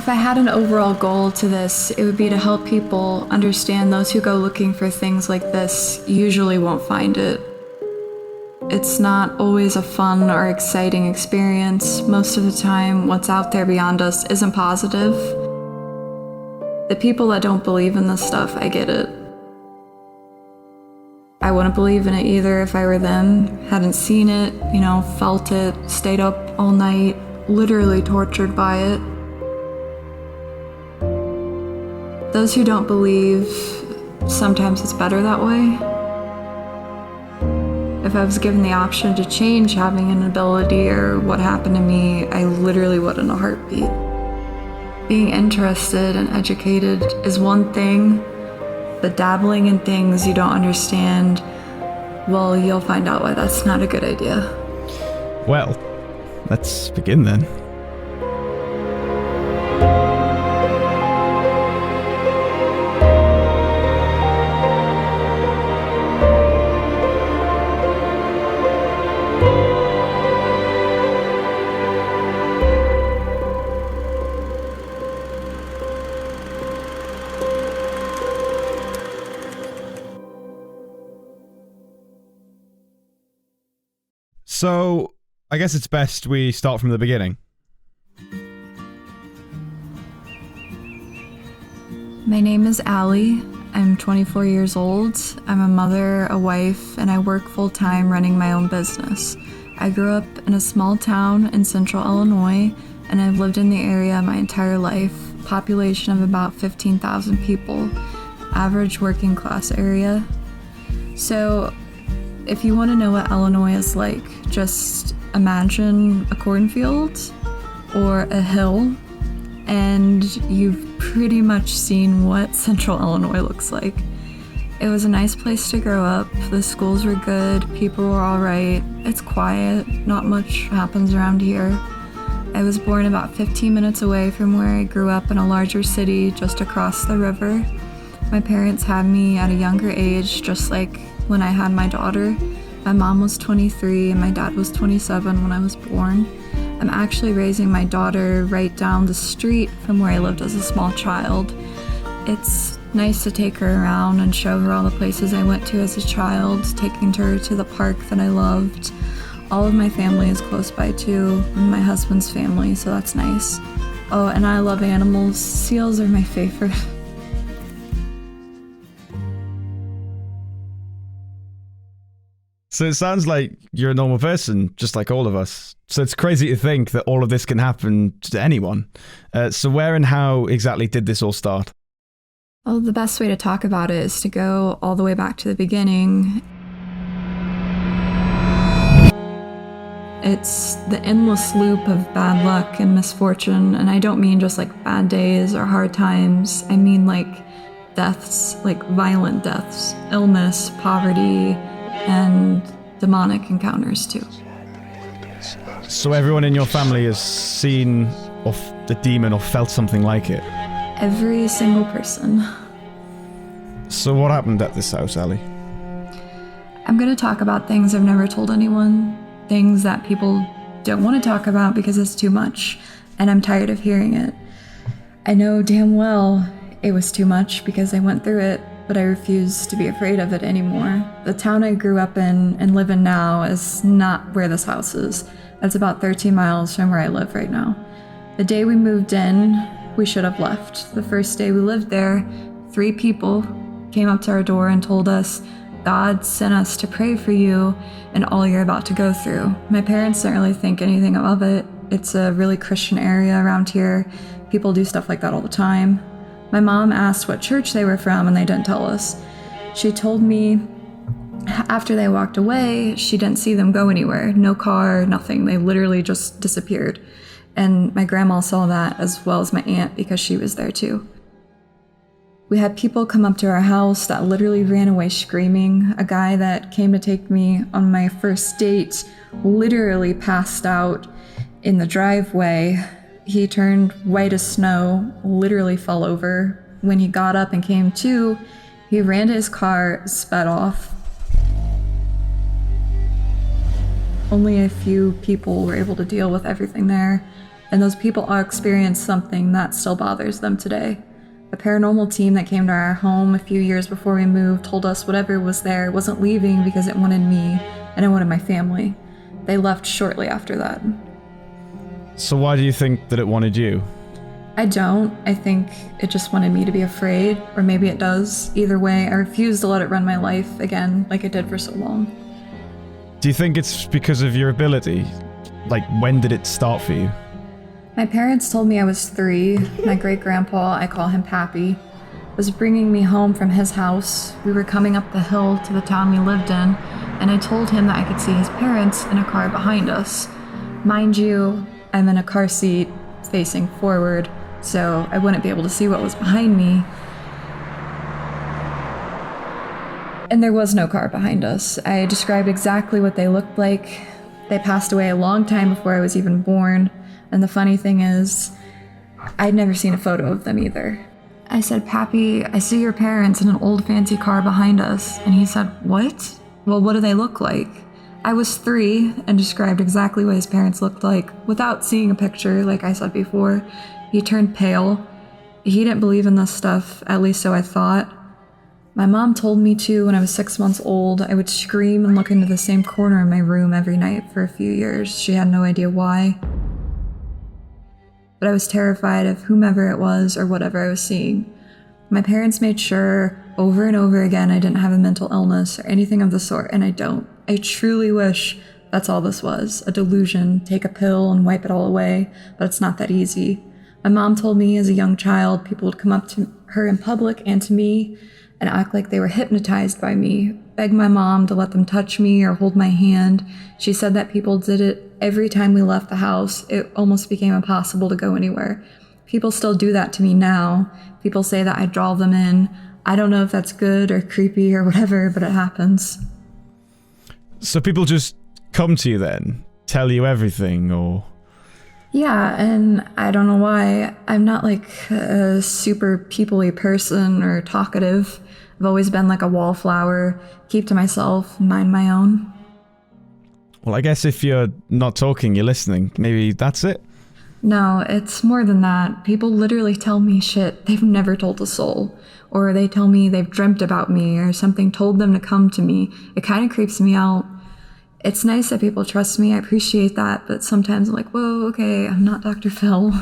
If I had an overall goal to this, it would be to help people understand those who go looking for things like this usually won't find it. It's not always a fun or exciting experience. Most of the time, what's out there beyond us isn't positive. The people that don't believe in this stuff, I get it. I wouldn't believe in it either if I were them, hadn't seen it, felt it, stayed up all night, literally tortured by it. Those who don't believe, sometimes it's better that way. If I was given the option to change having an ability or what happened to me, I literally would in a heartbeat. Being interested and educated is one thing, but dabbling in things you don't understand, well, you'll find out why that's not a good idea. Well, let's begin then. So, I guess it's best we start from the beginning. My name is Allie. I'm 24 years old. I'm a mother, a wife, and I work full-time running my own business. I grew up in a small town in central Illinois, and I've lived in the area my entire life. Population of about 15,000 people. Average working class area. So, if you want to know what Illinois is like, just imagine a cornfield or a hill, and you've pretty much seen what central Illinois looks like. It was a nice place to grow up. The schools were good, people were alright, it's quiet, not much happens around here. I was born about 15 minutes away from where I grew up in a larger city just across the river. My parents had me at a younger age, just like when I had my daughter. My mom was 23 and my dad was 27 when I was born. I'm actually raising my daughter right down the street from where I lived as a small child. It's nice to take her around and show her all the places I went to as a child, taking her to the park that I loved. All of my family is close by too, and my husband's family, so that's nice. Oh, and I love animals. Seals are my favorite. So it sounds like you're a normal person, just like all of us. So it's crazy to think that all of this can happen to anyone. So where and how exactly did this all start? Well, the best way to talk about it is to go all the way back to the beginning. It's the endless loop of bad luck and misfortune, and I don't mean just like bad days or hard times. I mean like deaths, like violent deaths, illness, poverty, and demonic encounters too. So everyone in your family has seen the demon or felt something like it? Every single person. So what happened at this house, Allie? I'm gonna talk about things I've never told anyone, things that people don't want to talk about because it's too much, and I'm tired of hearing it. I know damn well it was too much because I went through it, but I refuse to be afraid of it anymore. The town I grew up in and live in now is not where this house is. It's about 13 miles from where I live right now. The day we moved in, we should have left. The first day we lived there, 3 people came up to our door and told us, God sent us to pray for you and all you're about to go through. My parents don't really think anything of it. It's a really Christian area around here. People do stuff like that all the time. My mom asked what church they were from and they didn't tell us. She told me after they walked away, she didn't see them go anywhere. No car, nothing. They literally just disappeared. And my grandma saw that as well as my aunt because she was there too. We had people come up to our house that literally ran away screaming. A guy that came to take me on my first date literally passed out in the driveway. He turned white as snow, literally fell over. When he got up and came to, he ran to his car, sped off. Only a few people were able to deal with everything there. and those people all experienced something that still bothers them today. The paranormal team that came to our home a few years before we moved told us whatever was there wasn't leaving because it wanted me and it wanted my family. They left shortly after that. So why do you think that it wanted you? I don't. I think it just wanted me to be afraid, or maybe it does. Either way, I refuse to let it run my life again like it did for so long. Do you think it's because of your ability? Like, when did it start for you? My parents told me I was 3. My great-grandpa, I call him Pappy, was bringing me home from his house. We were coming up the hill to the town we lived in, and I told him that I could see his parents in a car behind us. Mind you, I'm in a car seat facing forward, so I wouldn't be able to see what was behind me. And there was no car behind us. I described exactly what they looked like. They passed away a long time before I was even born. And the funny thing is, I'd never seen a photo of them either. I said, Pappy, I see your parents in an old fancy car behind us. And he said, what? Well, what do they look like? I was 3 and described exactly what his parents looked like without seeing a picture, like I said before. He turned pale. He didn't believe in this stuff, at least so I thought. My mom told me to when I was 6 months old. I would scream and look into the same corner in my room every night for a few years. She had no idea why. But I was terrified of whomever it was or whatever I was seeing. My parents made sure over and over again I didn't have a mental illness or anything of the sort, and I don't. I truly wish that's all this was, a delusion, take a pill and wipe it all away, but it's not that easy. My mom told me as a young child people would come up to her in public and to me and act like they were hypnotized by me, beg my mom to let them touch me or hold my hand. She said that people did it every time we left the house. It almost became impossible to go anywhere. People still do that to me now. People say that I draw them in. I don't know if that's good or creepy or whatever, but it happens. So people just come to you then? Tell you everything, or...? Yeah, and I don't know why. I'm not like a super people-y person or talkative. I've always been like a wallflower, keep to myself, mind my own. Well, I guess if you're not talking, you're listening. Maybe that's it? No, it's more than that. People literally tell me shit they've never told a soul. Or they tell me they've dreamt about me or something told them to come to me. It kind of creeps me out. It's nice that people trust me. I appreciate that. But sometimes I'm like, whoa, okay, I'm not Dr. Phil.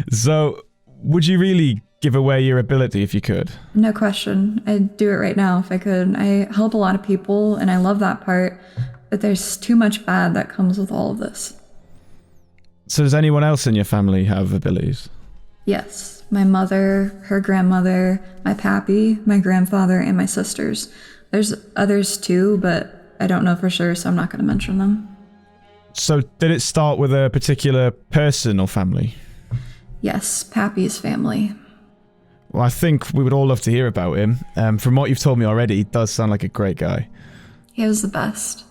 So, would you really give away your ability if you could? No question. I'd do it right now if I could. I help a lot of people and I love that part. But there's too much bad that comes with all of this. So does anyone else in your family have abilities? Yes. My mother, her grandmother, my pappy, my grandfather, and my sisters. There's others too, but I don't know for sure, so I'm not going to mention them. So did it start with a particular person or family? Yes, Pappy's family. Well, I think we would all love to hear about him. From what you've told me already, he does sound like a great guy. He was the best.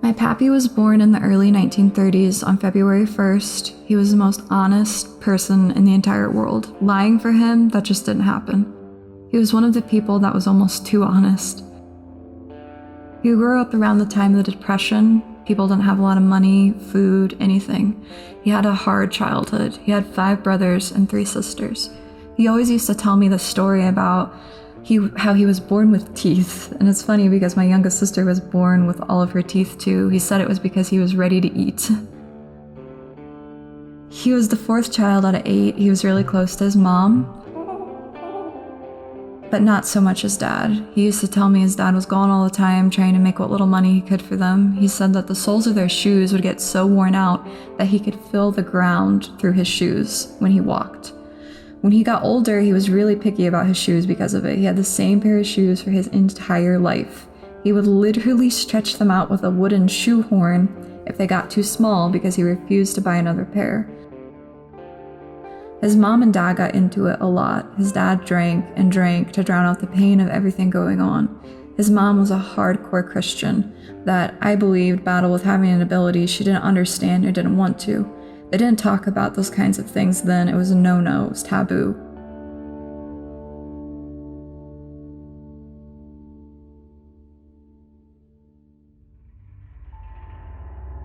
My pappy was born in the early 1930s on February 1st. He was the most honest person in the entire world. Lying for him, that just didn't happen. He was one of the people that was almost too honest. He grew up around the time of the Depression. People didn't have a lot of money, food, anything. He had a hard childhood. He had 5 brothers and 3 sisters. He always used to tell me the story about how he was born with teeth. And it's funny because my youngest sister was born with all of her teeth too. He said it was because he was ready to eat. He was the 4th child out of 8. He was really close to his mom, but not so much his dad. He used to tell me his dad was gone all the time trying to make what little money he could for them. He said that the soles of their shoes would get so worn out that he could feel the ground through his shoes when he walked. When he got older, he was really picky about his shoes because of it. He had the same pair of shoes for his entire life. He would literally stretch them out with a wooden shoehorn if they got too small because he refused to buy another pair. His mom and dad got into it a lot. His dad drank and drank to drown out the pain of everything going on. His mom was a hardcore Christian that I believed battled with having an ability she didn't understand or didn't want to. They didn't talk about those kinds of things then. It was a no-no. It was taboo.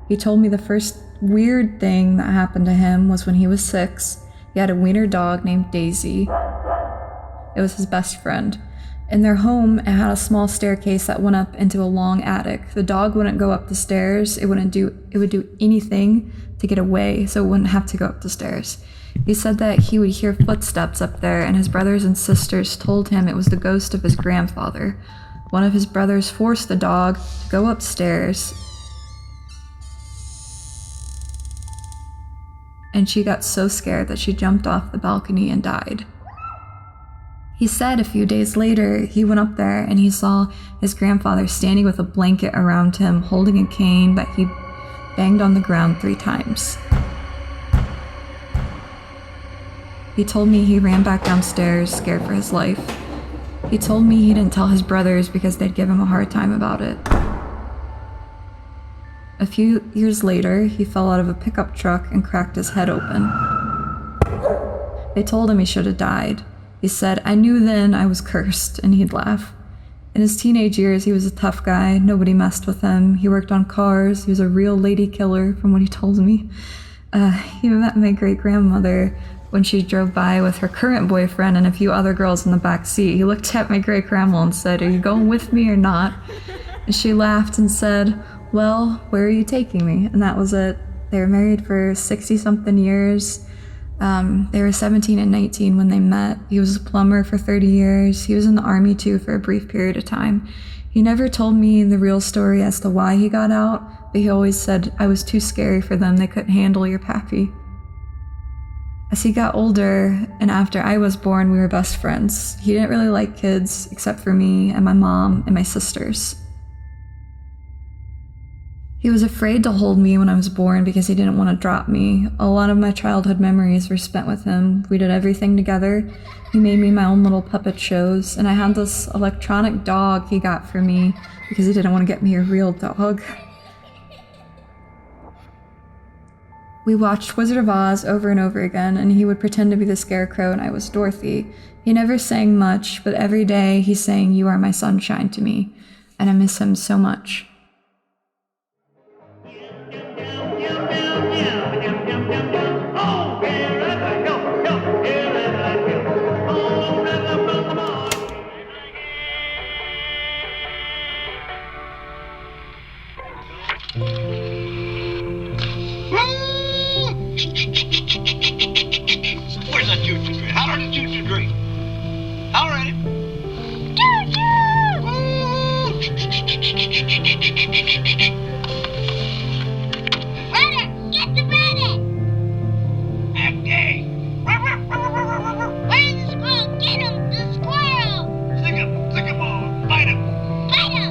He told me the first weird thing that happened to him was when he was 6. He had a wiener dog named Daisy. It was his best friend. In their home, it had a small staircase that went up into a long attic. The dog wouldn't go up the stairs. It would do anything to get away, so it wouldn't have to go up the stairs. He said that he would hear footsteps up there, and his brothers and sisters told him it was the ghost of his grandfather. One of his brothers forced the dog to go upstairs, and she got so scared that she jumped off the balcony and died. He said a few days later, he went up there and he saw his grandfather standing with a blanket around him, holding a cane that he banged on the ground 3 times. He told me he ran back downstairs, scared for his life. He told me he didn't tell his brothers because they'd give him a hard time about it. A few years later, he fell out of a pickup truck and cracked his head open. They told him he should have died. He said, "I knew then I was cursed," and he'd laugh. In his teenage years, he was a tough guy. Nobody messed with him. He worked on cars. He was a real lady killer, from what he told me. He met my great-grandmother when she drove by with her current boyfriend and a few other girls in the back seat. He looked at my great-grandma and said, "Are you going with me or not?" And she laughed and said, "Well, where are you taking me?" And that was it. They were married for 60-something years. They were 17 and 19 when they met. He was a plumber for 30 years. He was in the army too for a brief period of time. He never told me the real story as to why he got out, but he always said, "I was too scary for them. They couldn't handle your pappy." As he got older, and after I was born, we were best friends. He didn't really like kids, except for me and my mom and my sisters. He was afraid to hold me when I was born because he didn't want to drop me. A lot of my childhood memories were spent with him. We did everything together. He made me my own little puppet shows, and I had this electronic dog he got for me because he didn't want to get me a real dog. We watched Wizard of Oz over and over again, and he would pretend to be the Scarecrow and I was Dorothy. He never sang much, but every day he sang "You Are My Sunshine" to me, and I miss him so much. Where's that choo-choo train? Holler at the choo-choo train. Holler at him. Runner, get the rabbit! Okay. Where's the squirrel? Get him, the squirrel! Stick him on. Bite him. Bite him!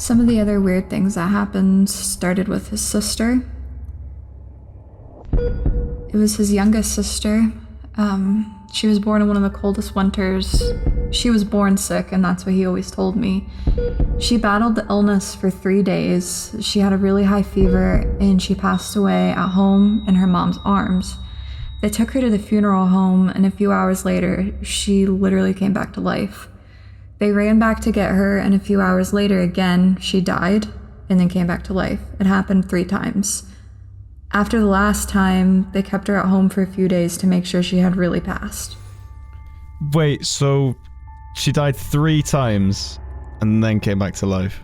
Some of the other weird things that happened started with his sister. It was his youngest sister. She was born in one of the coldest winters. She was born sick, and that's what he always told me. She battled the illness for 3 days. She had a really high fever, and she passed away at home in her mom's arms. They took her to the funeral home, and a few hours later, she literally came back to life. They ran back to get her, and a few hours later again, she died and then came back to life. It happened 3 times. After the last time, they kept her at home for a few days to make sure she had really passed. Wait, so she died 3 times and then came back to life?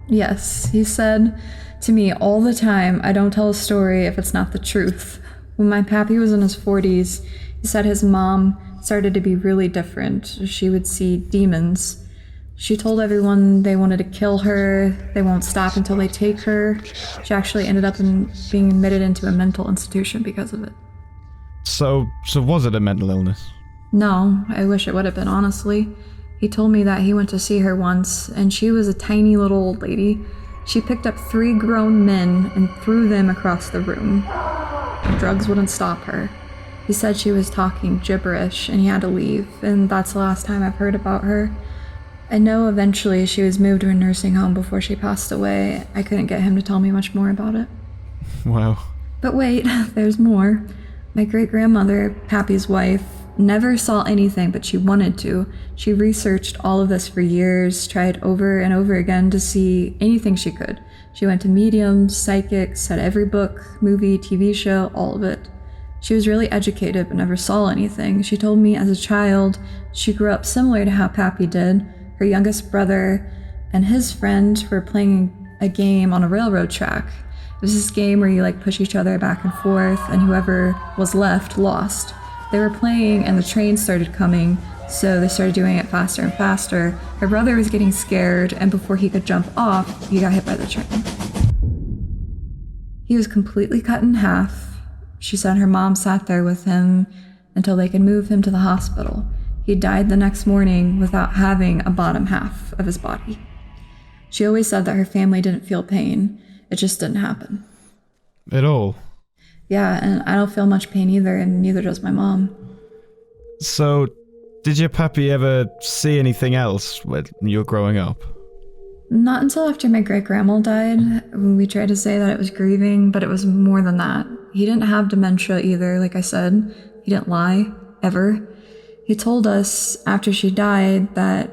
Yes, he said to me all the time, "I don't tell a story if it's not the truth." When my pappy was in his 40s, he said his mom started to be really different. She would see demons. She told everyone they wanted to kill her. They won't stop until they take her. She actually ended up being admitted into a mental institution because of it. So was it a mental illness? No, I wish it would have been, honestly. He told me that he went to see her once, and she was a tiny little old lady. She picked up 3 grown men and threw them across the room. The drugs wouldn't stop her. He said she was talking gibberish and he had to leave, and that's the last time I've heard about her. I know eventually she was moved to a nursing home before she passed away. I couldn't get him to tell me much more about it. Wow. But wait, there's more. My great-grandmother, Pappy's wife, never saw anything, but she wanted to. She researched all of this for years, tried over and over again to see anything she could. She went to mediums, psychics, had every book, movie, TV show, all of it. She was really educated but never saw anything. She told me as a child she grew up similar to how Pappy did. Her youngest brother and his friend were playing a game on a railroad track. It was this game where you push each other back and forth, and whoever was left lost. They were playing and the train started coming, so they started doing it faster and faster. Her brother was getting scared, and before he could jump off, he got hit by the train. He was completely cut in half. She said her mom sat there with him until they could move him to the hospital. He died the next morning without having a bottom half of his body. She always said that her family didn't feel pain. It just didn't happen. At all? Yeah, and I don't feel much pain either, and neither does my mom. So, did your pappy ever see anything else when you were growing up? Not until after my great-grandma died. We tried to say that it was grieving, but it was more than that. He didn't have dementia either, like I said. He didn't lie, ever. He told us after she died that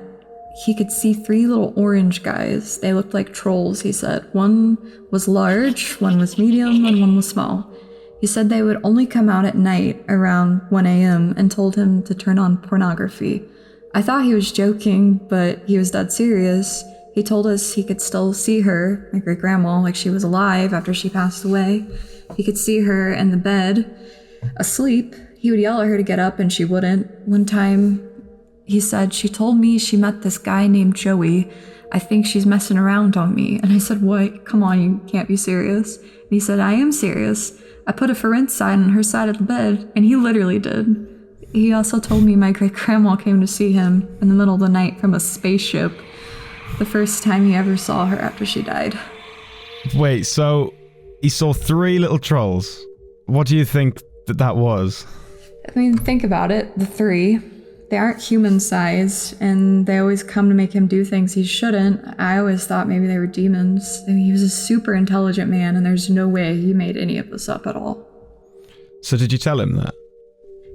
he could see 3 little orange guys. They looked like trolls, he said. One was large, one was medium, and one was small. He said they would only come out at night around 1 a.m. and told him to turn on pornography. I thought he was joking, but he was dead serious. He told us he could still see her, my great-grandma, like she was alive after she passed away. He could see her in the bed, asleep. He would yell at her to get up and she wouldn't. One time, he said, she told me she met this guy named Joey. I think she's messing around on me. And I said, what? Come on, you can't be serious. And he said, I am serious. I put a for rent sign on her side of the bed, and he literally did. He also told me my great-grandma came to see him in the middle of the night from a spaceship, the first time he ever saw her after she died. Wait, so he saw 3 little trolls. What do you think that was? I mean, think about it, the 3. They aren't human-sized, and they always come to make him do things he shouldn't. I always thought maybe they were demons. I mean, he was a super intelligent man, and there's no way he made any of this up at all. So did you tell him that?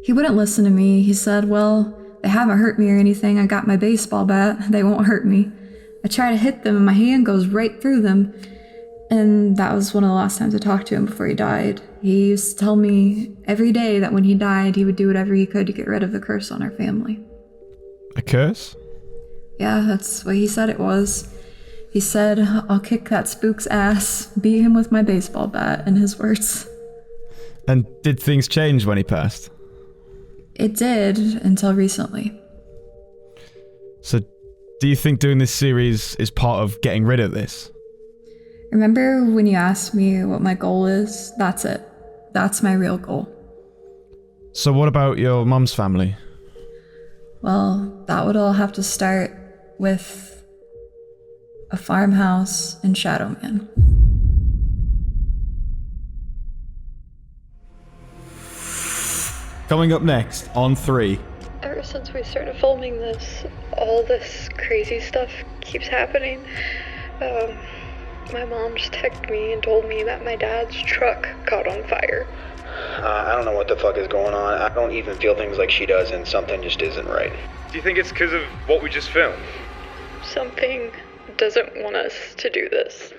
He wouldn't listen to me. He said, well, they haven't hurt me or anything. I got my baseball bat. They won't hurt me. I try to hit them, and my hand goes right through them. And that was one of the last times I talked to him before he died. He used to tell me every day that when he died, he would do whatever he could to get rid of the curse on our family. A curse? Yeah, that's what he said it was. He said, I'll kick that spook's ass, beat him with my baseball bat, in his words. And did things change when he passed? It did, until recently. So do you think doing this series is part of getting rid of this? Remember when you asked me what my goal is? That's it. That's my real goal. So what about your mum's family? Well, that would all have to start with a farmhouse in Shadowman. Coming up next on 3. Ever since we started filming this, all this crazy stuff keeps happening. My mom just texted me and told me that my dad's truck caught on fire. I don't know what the fuck is going on. I don't even feel things like she does, and something just isn't right. Do you think it's because of what we just filmed? Something doesn't want us to do this.